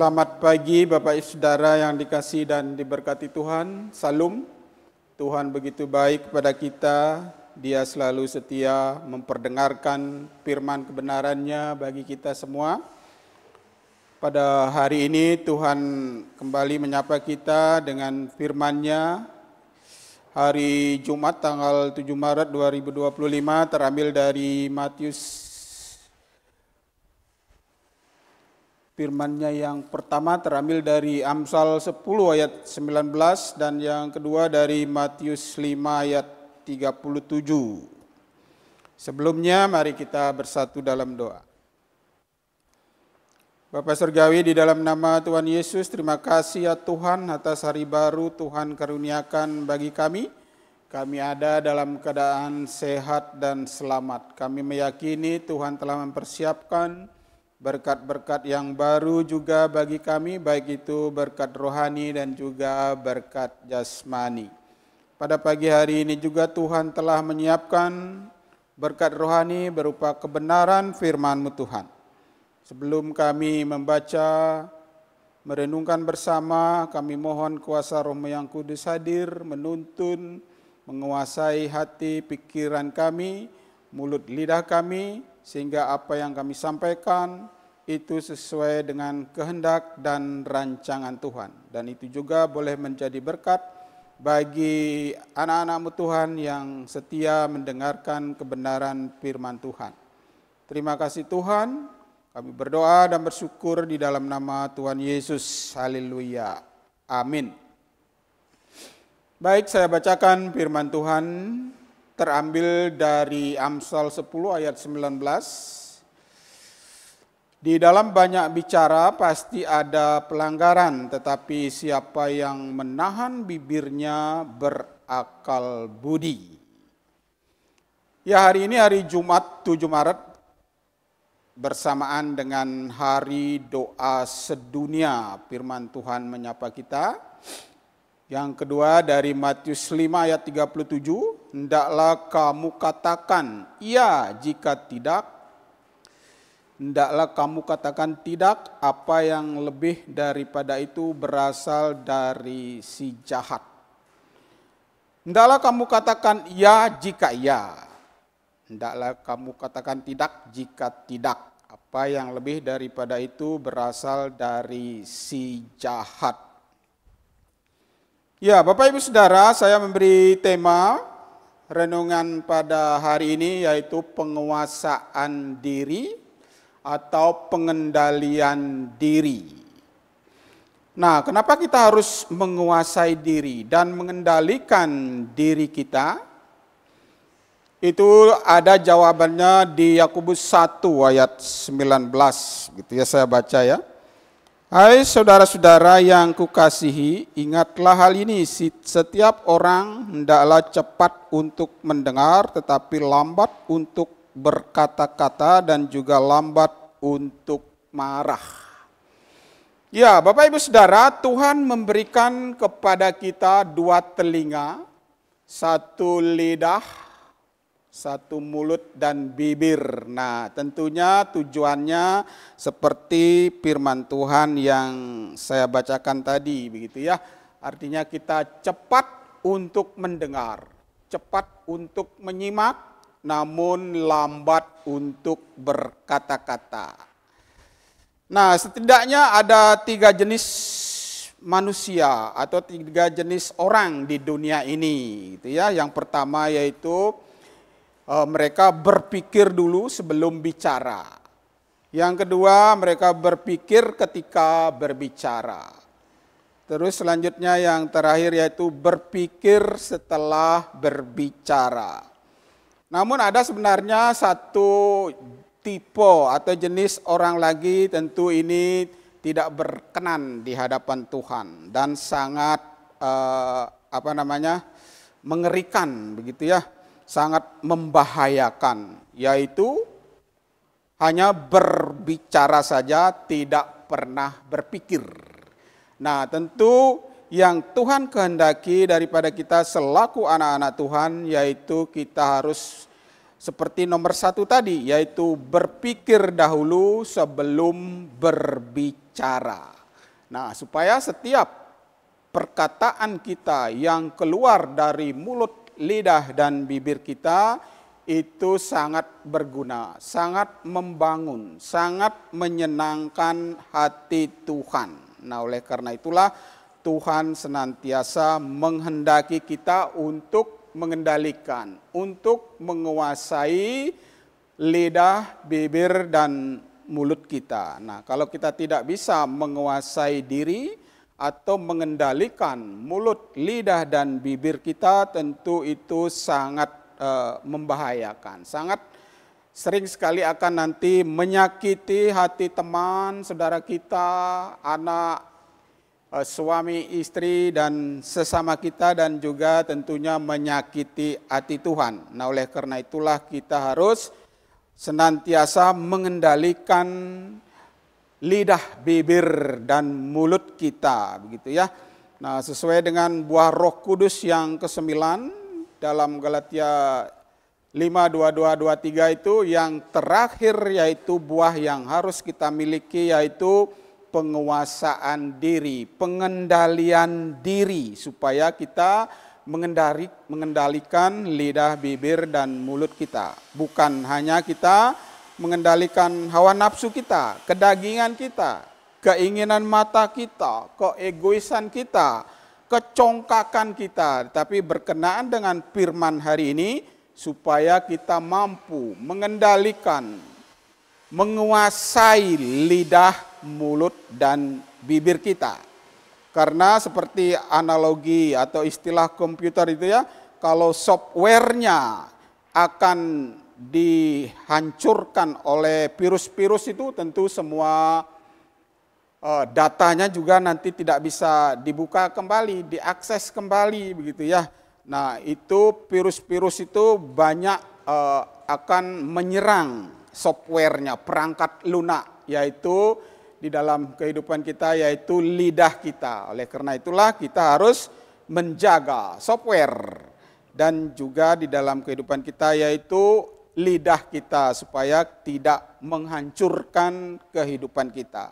Selamat pagi Bapak Ibu Saudara yang dikasihi dan diberkati Tuhan. Salam. Tuhan begitu baik kepada kita. Dia selalu setia memperdengarkan firman kebenarannya bagi kita semua. Pada hari ini Tuhan kembali menyapa kita dengan firman-Nya. Hari Jumat tanggal 7 Maret 2025 terambil dari Matius. Firman-Nya yang pertama terambil dari Amsal 10 ayat 19 dan yang kedua dari Matius 5 ayat 37. Sebelumnya mari kita bersatu dalam doa. Bapa Surgawi, di dalam nama Tuhan Yesus, terima kasih ya Tuhan atas hari baru Tuhan karuniakan bagi kami. Kami ada dalam keadaan sehat dan selamat. Kami meyakini Tuhan telah mempersiapkan berkat-berkat yang baru juga bagi kami, baik itu berkat rohani dan juga berkat jasmani. Pada pagi hari ini juga Tuhan telah menyiapkan berkat rohani berupa kebenaran firman-Mu Tuhan. Sebelum kami membaca, merenungkan bersama, kami mohon kuasa Roh-Mu yang Kudus hadir, menuntun, menguasai hati, pikiran kami, mulut lidah kami, sehingga apa yang kami sampaikan itu sesuai dengan kehendak dan rancangan Tuhan. Dan itu juga boleh menjadi berkat bagi anak-anak-Mu Tuhan yang setia mendengarkan kebenaran firman Tuhan. Terima kasih Tuhan, kami berdoa dan bersyukur di dalam nama Tuhan Yesus. Haleluya. Amin. Baik, saya bacakan firman Tuhan terambil dari Amsal 10 ayat 19. Di dalam banyak bicara pasti ada pelanggaran, tetapi siapa yang menahan bibirnya berakal budi. Ya, hari ini hari Jumat 7 Maret bersamaan dengan hari doa sedunia. Firman Tuhan menyapa kita. Yang kedua dari Matius 5 ayat 37, hendaklah kamu katakan iya jika tidak, hendaklah kamu katakan tidak, apa yang lebih daripada itu berasal dari si jahat. Hendaklah kamu katakan iya jika iya, hendaklah kamu katakan tidak jika tidak, apa yang lebih daripada itu berasal dari si jahat. Ya, Bapak Ibu Saudara, saya memberi tema renungan pada hari ini yaitu penguasaan diri atau pengendalian diri. Nah, kenapa kita harus menguasai diri dan mengendalikan diri kita? Itu ada jawabannya di Yakobus 1 ayat 19, gitu ya, saya baca ya. Hai saudara-saudara yang kukasihi, ingatlah hal ini, setiap orang hendaklah cepat untuk mendengar, tetapi lambat untuk berkata-kata dan juga lambat untuk marah. Ya, Bapak Ibu Saudara, Tuhan memberikan kepada kita dua telinga, satu lidah, satu mulut dan bibir. Nah, tentunya tujuannya seperti firman Tuhan yang saya bacakan tadi, begitu ya. Artinya kita cepat untuk mendengar, cepat untuk menyimak, namun lambat untuk berkata-kata. Nah, setidaknya ada 3 jenis manusia atau 3 jenis orang di dunia ini, gitu ya. Yang pertama yaitu mereka berpikir dulu sebelum bicara. Yang kedua, mereka berpikir ketika berbicara. Terus selanjutnya yang terakhir yaitu berpikir setelah berbicara. Namun ada sebenarnya satu tipe atau jenis orang lagi, tentu ini tidak berkenan di hadapan Tuhan dan sangat mengerikan, begitu ya. Sangat membahayakan, yaitu hanya berbicara saja, tidak pernah berpikir. Nah, tentu yang Tuhan kehendaki daripada kita selaku anak-anak Tuhan, yaitu kita harus seperti nomor 1 tadi, yaitu berpikir dahulu sebelum berbicara. Nah, supaya setiap perkataan kita yang keluar dari mulut, lidah, dan bibir kita itu sangat berguna, sangat membangun, sangat menyenangkan hati Tuhan. Nah, oleh karena itulah Tuhan senantiasa menghendaki kita untuk mengendalikan, untuk menguasai lidah, bibir, dan mulut kita. Nah, kalau kita tidak bisa menguasai diri atau mengendalikan mulut, lidah, dan bibir kita, tentu itu sangat membahayakan. Sangat sering sekali akan nanti menyakiti hati teman, saudara kita, anak, suami, istri, dan sesama kita, dan juga tentunya menyakiti hati Tuhan. Nah, oleh karena itulah kita harus senantiasa mengendalikan lidah, bibir, dan mulut kita, begitu ya. Nah, sesuai dengan buah Roh Kudus yang ke-9 dalam Galatia 5:22-23 itu yang terakhir, yaitu buah yang harus kita miliki, yaitu penguasaan diri, pengendalian diri, supaya kita mengendalikan lidah, bibir, dan mulut kita. Bukan hanya kita mengendalikan hawa nafsu kita, kedagingan kita, keinginan mata kita, keegoisan kita, kecongkakan kita, tapi berkenaan dengan firman hari ini supaya kita mampu mengendalikan, menguasai lidah, mulut, dan bibir kita. Karena seperti analogi atau istilah komputer itu ya, kalau softwarenya akan dihancurkan oleh virus-virus itu, tentu semua datanya juga nanti tidak bisa dibuka kembali, diakses kembali, begitu ya. Nah, itu virus-virus itu banyak akan menyerang softwarenya, perangkat lunak, yaitu di dalam kehidupan kita, yaitu lidah kita. Oleh karena itulah kita harus menjaga software dan juga di dalam kehidupan kita, yaitu lidah kita, supaya tidak menghancurkan kehidupan kita.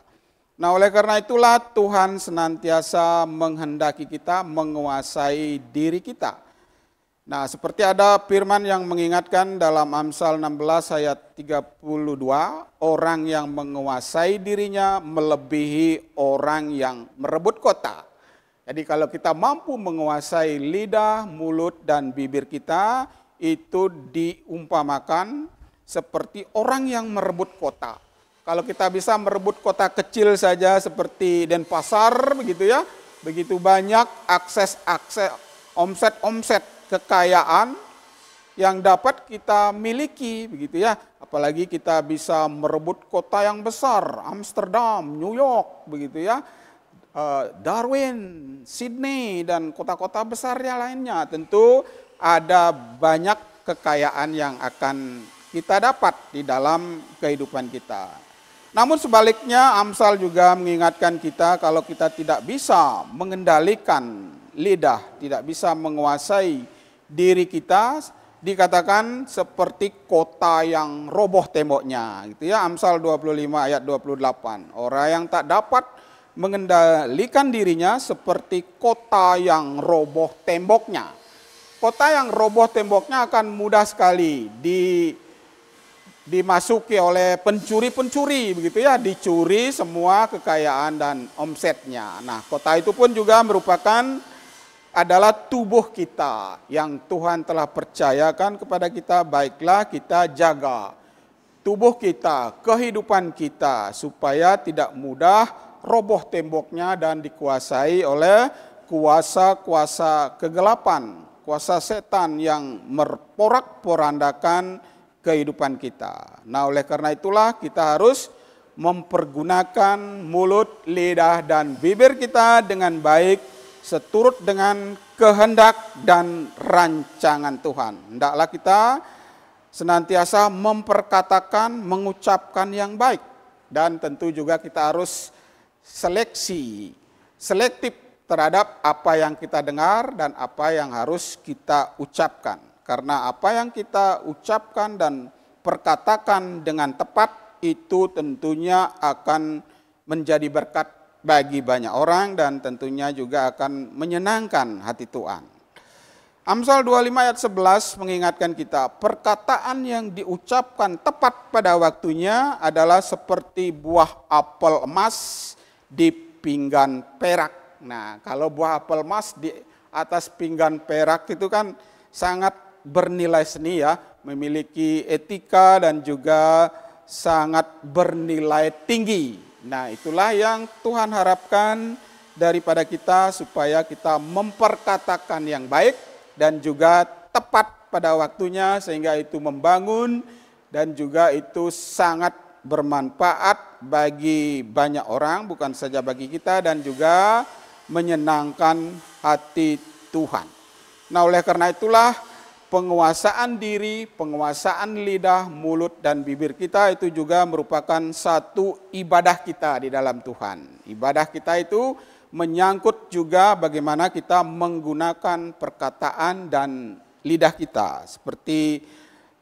Nah, oleh karena itulah Tuhan senantiasa menghendaki kita menguasai diri kita. Nah, seperti ada firman yang mengingatkan dalam Amsal 16 ayat 32, orang yang menguasai dirinya melebihi orang yang merebut kota. Jadi kalau kita mampu menguasai lidah, mulut, dan bibir kita, itu diumpamakan seperti orang yang merebut kota. Kalau kita bisa merebut kota kecil saja seperti Denpasar, begitu ya, begitu banyak akses omset kekayaan yang dapat kita miliki, begitu ya. Apalagi kita bisa merebut kota yang besar, Amsterdam, New York, begitu ya, Darwin, Sydney, dan kota-kota besar yang lainnya. Tentu ada banyak kekayaan yang akan kita dapat di dalam kehidupan kita. Namun sebaliknya, Amsal juga mengingatkan kita kalau kita tidak bisa mengendalikan lidah, tidak bisa menguasai diri kita, dikatakan seperti kota yang roboh temboknya, gitu ya. Amsal 25 ayat 28. Orang yang tak dapat mengendalikan dirinya seperti kota yang roboh temboknya. Kota yang roboh temboknya akan mudah sekali dimasuki oleh pencuri-pencuri, begitu ya, dicuri semua kekayaan dan omsetnya. Nah, kota itu pun juga merupakan adalah tubuh kita yang Tuhan telah percayakan kepada kita. Baiklah kita jaga tubuh kita, kehidupan kita, supaya tidak mudah roboh temboknya dan dikuasai oleh kuasa-kuasa kegelapan, kuasa setan yang memporak-porandakan kehidupan kita. Nah, oleh karena itulah kita harus mempergunakan mulut, lidah, dan bibir kita dengan baik, seturut dengan kehendak dan rancangan Tuhan. Hendaklah kita senantiasa memperkatakan, mengucapkan yang baik. Dan tentu juga kita harus selektif terhadap apa yang kita dengar dan apa yang harus kita ucapkan. Karena apa yang kita ucapkan dan perkatakan dengan tepat itu tentunya akan menjadi berkat bagi banyak orang dan tentunya juga akan menyenangkan hati Tuhan. Amsal 25 ayat 11 mengingatkan kita, perkataan yang diucapkan tepat pada waktunya adalah seperti buah apel emas di pinggan perak. Nah, kalau buah apel emas di atas pinggan perak itu kan sangat bernilai seni ya, memiliki etika dan juga sangat bernilai tinggi. Nah, itulah yang Tuhan harapkan daripada kita supaya kita memperkatakan yang baik dan juga tepat pada waktunya sehingga itu membangun dan juga itu sangat bermanfaat bagi banyak orang, bukan saja bagi kita dan juga menyenangkan hati Tuhan. Nah, oleh karena itulah penguasaan diri, penguasaan lidah, mulut, dan bibir kita itu juga merupakan satu ibadah kita di dalam Tuhan. Ibadah kita itu menyangkut juga bagaimana kita menggunakan perkataan dan lidah kita. Seperti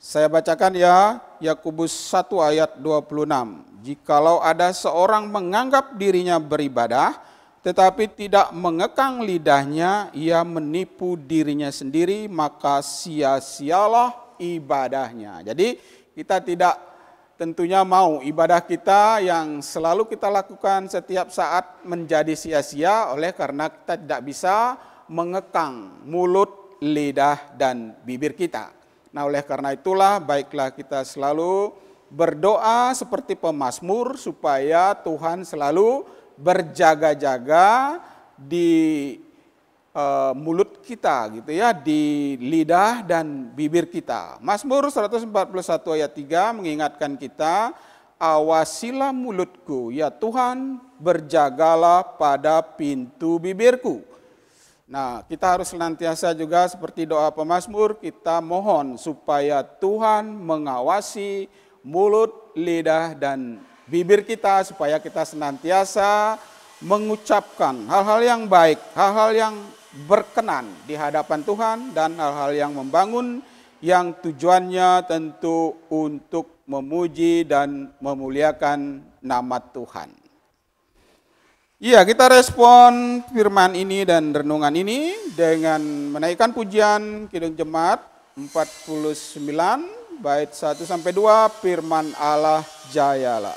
saya bacakan ya, Yakobus 1 ayat 26. Jikalau ada seorang menganggap dirinya beribadah, tetapi tidak mengekang lidahnya, ia menipu dirinya sendiri, maka sia-sialah ibadahnya. Jadi kita tidak tentunya mau ibadah kita yang selalu kita lakukan setiap saat menjadi sia-sia oleh karena kita tidak bisa mengekang mulut, lidah, dan bibir kita. Nah, oleh karena itulah baiklah kita selalu berdoa seperti pemazmur supaya Tuhan selalu berjaga-jaga di mulut kita gitu ya, di lidah dan bibir kita. Mazmur 141 ayat 3 mengingatkan kita, awasilah mulutku ya Tuhan, berjagalah pada pintu bibirku. Nah, kita harus senantiasa juga seperti doa pemazmur, kita mohon supaya Tuhan mengawasi mulut, lidah, dan bibir kita supaya kita senantiasa mengucapkan hal-hal yang baik, hal-hal yang berkenan di hadapan Tuhan dan hal-hal yang membangun yang tujuannya tentu untuk memuji dan memuliakan nama Tuhan. Iya, kita respon firman ini dan renungan ini dengan menaikkan pujian Kidung Jemaat 49 bait 1 sampai 2, firman Allah jayalah.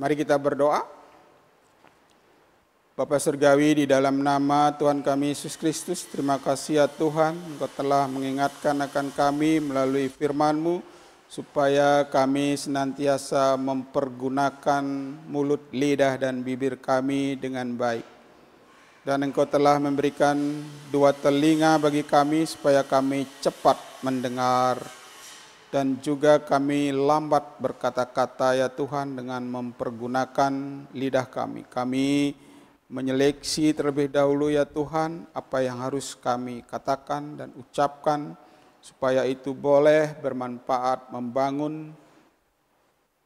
Mari kita berdoa. Bapa Surgawi, di dalam nama Tuhan kami Yesus Kristus, terima kasih ya Tuhan, Engkau telah mengingatkan akan kami melalui firman-Mu, supaya kami senantiasa mempergunakan mulut, lidah, dan bibir kami dengan baik. Dan Engkau telah memberikan 2 telinga bagi kami, supaya kami cepat mendengar, dan juga kami lambat berkata-kata ya Tuhan dengan mempergunakan lidah kami. Kami menyeleksi terlebih dahulu ya Tuhan apa yang harus kami katakan dan ucapkan supaya itu boleh bermanfaat, membangun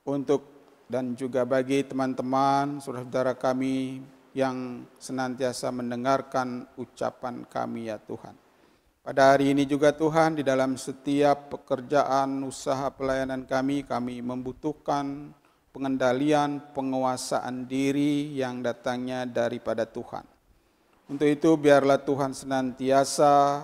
untuk dan juga bagi teman-teman, saudara-saudara kami yang senantiasa mendengarkan ucapan kami ya Tuhan. Pada hari ini juga Tuhan, di dalam setiap pekerjaan, usaha, pelayanan kami membutuhkan pengendalian, penguasaan diri yang datangnya daripada Tuhan. Untuk itu biarlah Tuhan senantiasa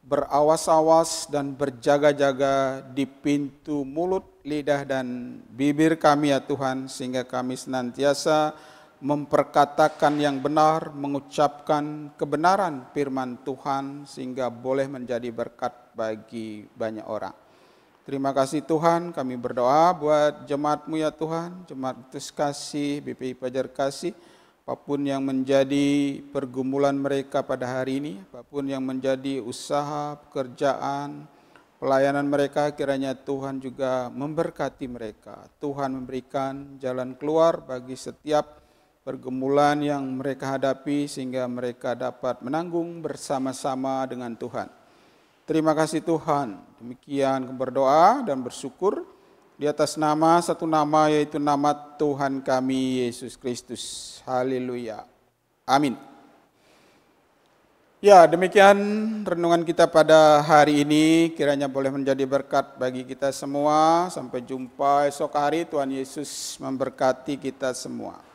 berawas-awas dan berjaga-jaga di pintu mulut, lidah, dan bibir kami ya Tuhan, sehingga kami senantiasa memperkatakan yang benar, mengucapkan kebenaran firman Tuhan sehingga boleh menjadi berkat bagi banyak orang. Terima kasih Tuhan, kami berdoa buat jemaat-Mu ya Tuhan, jemaat Utus Kasih, BPI Fajar Kasih, apapun yang menjadi pergumulan mereka pada hari ini, apapun yang menjadi usaha, pekerjaan, pelayanan mereka, kiranya Tuhan juga memberkati mereka. Tuhan memberikan jalan keluar bagi setiap pergumulan yang mereka hadapi sehingga mereka dapat menanggung bersama-sama dengan Tuhan. Terima kasih Tuhan. Demikian berdoa dan bersyukur di atas satu nama yaitu nama Tuhan kami Yesus Kristus. Haleluya. Amin. Ya, demikian renungan kita pada hari ini. Kiranya boleh menjadi berkat bagi kita semua. Sampai jumpa esok hari. Tuhan Yesus memberkati kita semua.